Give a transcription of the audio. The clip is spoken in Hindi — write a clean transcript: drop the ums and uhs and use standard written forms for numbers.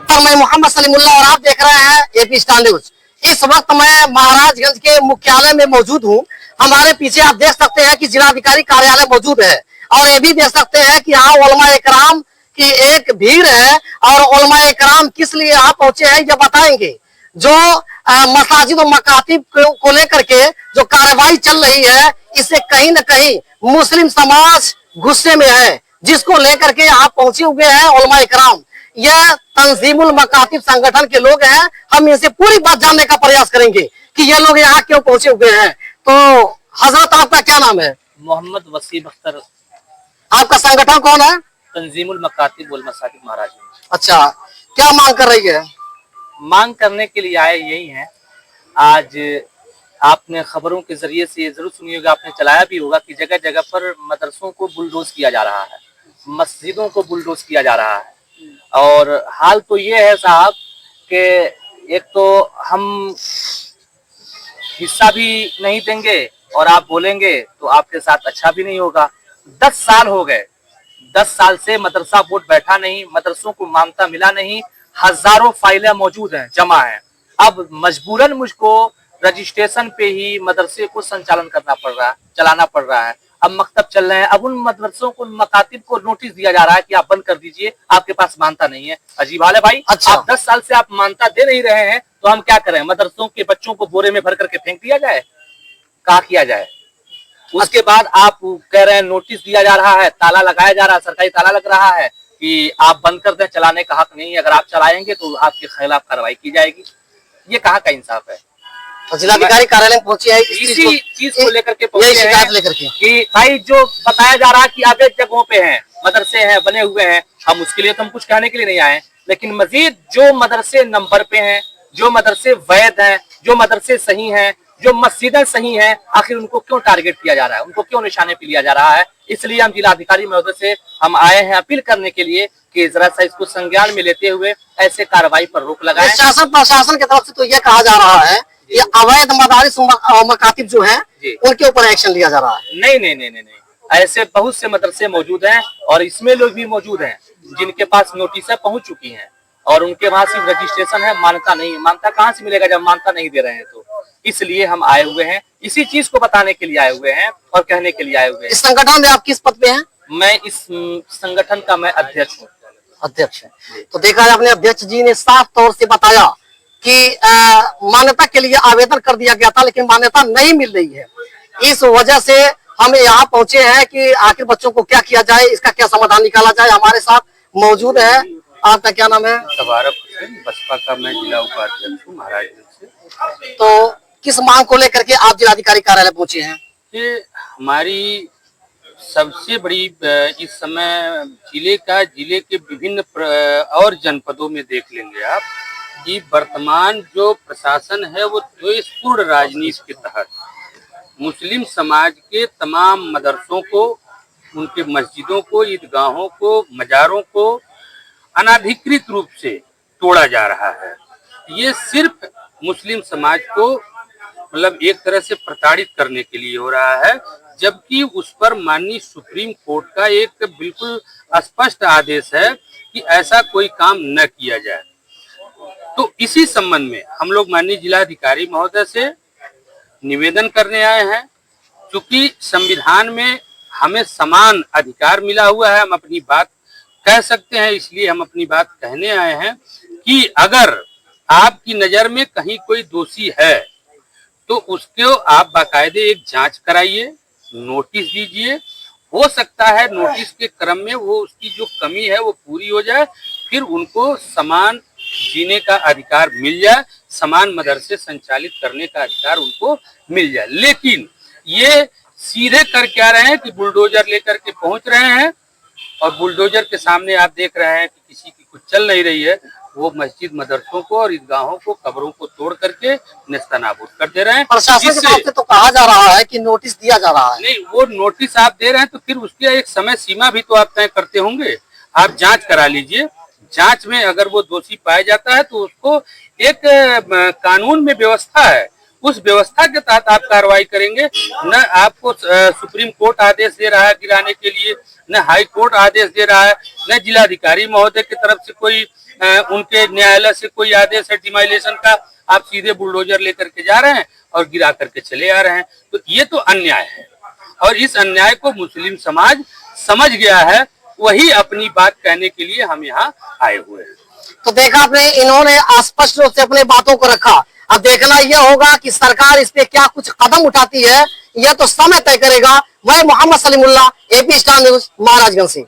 और मैं मोहम्मद सलीमुल्लाह और आप देख रहे हैं एपी स्टार न्यूज। इस वक्त मैं महाराजगंज के मुख्यालय में मौजूद हूं। हमारे पीछे आप देख सकते हैं कि जिलाधिकारी कार्यालय मौजूद है और ये भी देख सकते हैं कि यहाँ उलमा इकराम की एक भीड़ है और उलमा इकराम किस लिए यहाँ पहुंचे हैं ये बताएंगे। जो मसाजिद और मकातिब को लेकर के जो कार्रवाई चल रही है इससे कहीं न कहीं मुस्लिम समाज गुस्से में है, जिसको लेकर के यहाँ पहुंचे हुए हैं उलमा इकराम। यह तंजीमुल मकातिब संगठन के लोग हैं। हम इनसे पूरी बात जानने का प्रयास करेंगे कि ये लोग यहाँ क्यों पहुंचे हुए हैं। तो हजरत आपका क्या नाम है? मोहम्मद वसीम अख्तर। आपका संगठन कौन है? तंजीमुल मकातिब वल मसाजिद महाराजगंज। अच्छा, क्या मांग कर रही है? मांग करने के लिए आए यही हैं। आज आपने खबरों के जरिए से ये जरूर सुनी होगा, आपने चलाया भी होगा कि जगह जगह पर मदरसों को बुलडोज किया जा रहा है, मस्जिदों को बुलडोज किया जा रहा है। और हाल तो ये है साहब कि एक तो हम हिस्सा भी नहीं देंगे और आप बोलेंगे तो आपके साथ अच्छा भी नहीं होगा। 10 साल हो गए, 10 साल से मदरसा बोर्ड बैठा नहीं, मदरसों को मान्यता मिला नहीं, हजारों फाइलें मौजूद हैं, जमा है। अब मजबूरन मुझको रजिस्ट्रेशन पे ही मदरसे को संचालन करना पड़ रहा है, चलाना पड़ रहा है। अब मकतब चल रहे हैं, अब उन मदरसों को, मकातिब को नोटिस दिया जा रहा है कि आप बंद कर दीजिए, आपके पास मान्यता नहीं है। अजीब हाल है भाई। अच्छा। आप 10 साल से आप मान्यता दे नहीं रहे हैं तो हम क्या करें? मदरसों के बच्चों को बोरे में भर करके फेंक दिया जाए? क्या किया जाए? उसके बाद आप कह रहे हैं नोटिस दिया जा रहा है, ताला लगाया जा रहा है, सरकारी ताला लग रहा है कि आप बंद कर दें, चलाने का हक नहीं है, अगर आप चलाएंगे तो आपके खिलाफ कार्रवाई की जाएगी। ये कहाँ का इंसाफ है? तो जिलाधिकारी कार्यालय पहुंचे हैं इसी चीज को लेकर के यही शिकायत लेकर के कि भाई जो बताया जा रहा है कि अवैध जगहों पे हैं, मदरसे हैं, बने हुए हैं, हम उसके लिए तो हम कुछ कहने के लिए नहीं आए, लेकिन मजीद जो मदरसे नंबर पे हैं, जो मदरसे वैध हैं, जो मदरसे सही हैं, जो मस्जिदें सही हैं, आखिर उनको क्यों टारगेट किया जा रहा है, उनको क्यों निशाने पे लिया जा रहा है? इसलिए हम जिलाधिकारी महोदय से हम आए हैं अपील करने के लिए कि जरा सा इसको संज्ञान में लेते हुए ऐसे कार्रवाई पर रोक लगाएं। शासन प्रशासन की तरफ से तो यह कहा जा रहा है कि अवैध मदारिस मकातिब जो है उनके ऊपर एक्शन लिया जा रहा है। नहीं नहीं नहीं नहीं नहीं, ऐसे बहुत से मदरसे मौजूद हैं और इसमें लोग भी मौजूद हैं जिनके पास नोटिस पहुंच चुकी हैं और उनके वहां सिर्फ रजिस्ट्रेशन है, मान्यता नहीं है। मान्यता कहाँ से मिलेगा जब मान्यता नहीं दे रहे हैं? तो इसलिए हम आए हुए हैं, इसी चीज को बताने के लिए आए हुए हैं और कहने के लिए आए हुए हैं। इस संगठन में आप किस पद पे हैं? मैं इस संगठन का मैं अध्यक्ष हूँ। अध्यक्ष है। तो देखा है आपने, अध्यक्ष जी ने साफ तौर से बताया कि मान्यता के लिए आवेदन कर दिया गया था लेकिन मान्यता नहीं मिल रही है। इस वजह से हम यहाँ पहुंचे हैं कि आखिर बच्चों को क्या किया जाए, इसका क्या समाधान निकाला जाए। हमारे साथ मौजूद है, आपका क्या नाम है? तबारक हुसैन, बसपा का मैं जिला उपाध्यक्ष हूँ महाराजगंज से। तो किस मांग को लेकर के आप जिलाधिकारी कार्यालय पहुंचे हैं? ये हमारी सबसे बड़ी इस समय जिले के विभिन्न और जनपदों में देख लेंगे आप कि वर्तमान जो प्रशासन है वो द्वेषपूर्ण राजनीति के तहत मुस्लिम समाज के तमाम मदरसों को, उनके मस्जिदों को, ईदगाहों को, मजारों को अनाधिकृत रूप से तोड़ा जा रहा है। ये सिर्फ मुस्लिम समाज को मतलब एक तरह से प्रताड़ित करने के लिए हो रहा है, जबकि उस पर माननीय सुप्रीम कोर्ट का एक बिल्कुल स्पष्ट आदेश है कि ऐसा कोई काम न किया जाए। तो इसी संबंध में हम लोग माननीय जिलाधिकारी महोदय से निवेदन करने आए हैं। क्योंकि संविधान में हमें समान अधिकार मिला हुआ है, हम अपनी बात कह सकते हैं, इसलिए हम अपनी बात कहने आए हैं कि अगर आपकी नजर में कहीं कोई दोषी है तो उसको आप बाकायदे एक जांच कराइए, नोटिस दीजिए। हो सकता है नोटिस के क्रम में वो उसकी जो कमी है वो पूरी हो जाए, फिर उनको समान जीने का अधिकार मिल जाए, समान मदरसे संचालित करने का अधिकार उनको मिल जाए। लेकिन ये सीधे कर क्या रहे हैं कि बुलडोजर लेकर के पहुंच रहे हैं और बुलडोजर के सामने आप देख रहे हैं कि किसी की कुछ चल नहीं रही है, वो मस्जिद मदरसों को और ईदगाहों को, कब्रों को तोड़ करके नेस्तनाबूद कर दे रहे हैं। प्रशासन की तरफ से तो कहा जा रहा है कि नोटिस दिया जा रहा है। नहीं, वो नोटिस आप दे रहे हैं तो फिर उसकी एक समय सीमा भी तो आप तय करते होंगे। आप जांच करा लीजिए, जांच में अगर वो दोषी पाया जाता है तो उसको एक कानून में व्यवस्था है, उस व्यवस्था के तहत आप कार्रवाई करेंगे। न आपको सुप्रीम कोर्ट आदेश दे रहा है गिराने के लिए, न हाई कोर्ट आदेश दे रहा है, न जिलाधिकारी महोदय की तरफ से कोई उनके न्यायालय से कोई आदेश है डिमाइलेशन का, आप सीधे बुलडोजर लेकर के जा रहे हैं और गिरा करके चले आ रहे हैं। तो ये तो अन्याय है और इस अन्याय को मुस्लिम समाज समझ गया है, वही अपनी बात कहने के लिए हम यहाँ आए हुए हैं। तो देखा आपने, इन्होंने स्पष्ट रूप से अपने बातों को रखा। अब देखना यह होगा कि सरकार इस पे क्या कुछ कदम उठाती है, यह तो समय तय करेगा। मैं Mohammad Salimullah, AP star news, Maharajganj से।